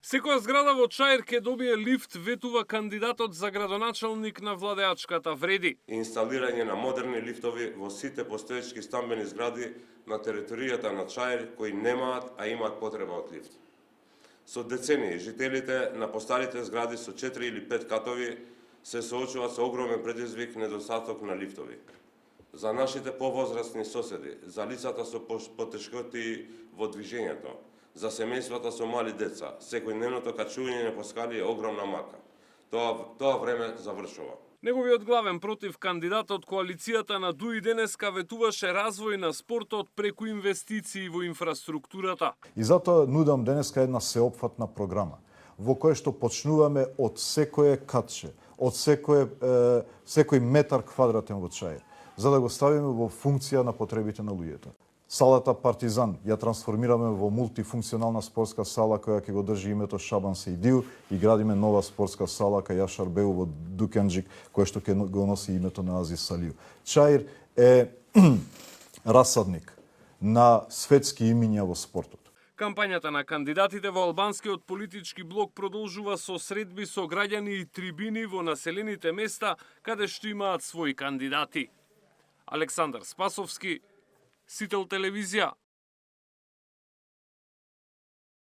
Секоја зграда во Чаир ќе добие лифт, ветува кандидатот за градоначалник на владеачката Вреди. Инсталирање на модерни лифтови во сите постоечки стамбени згради на територијата на Чаир кои немаат, а имаат потреба од лифт. Со децении, жителите на постарите згради со 4 или 5 катови се соочуваат со огромен предизвик недостаток на лифтови. За нашите повозрастни соседи, за лицата со потешкоти во движењето, за семејствата со мали деца, секојдневното качување по скали е огромна мака. Тоа време завршува. Неговиот главен против кандидат од коалицијата на ДУИ денеска ветуваше развој на спортот преку инвестиции во инфраструктурата. И затоа нудам денеска една сеопфатна програма, во која што почнуваме од секое катче, од секој метар квадратен во Чаир, за да го ставиме во функција на потребите на луѓето. Салата Партизан ја трансформираме во мултифункционална спортска сала која ќе го држи името Шабан Сейдиу и градиме нова спортска сала кај Јашар Беу во Дуканџик, која што ќе го носи името на Азис Салиу. Чаир е расадник на светски имиња во спортот. Кампањата на кандидатите во албанскиот политички блок продолжува со средби со граѓани и трибини во населените места каде што имаат своји кандидати. Александар Спасовски, Сител телевизија.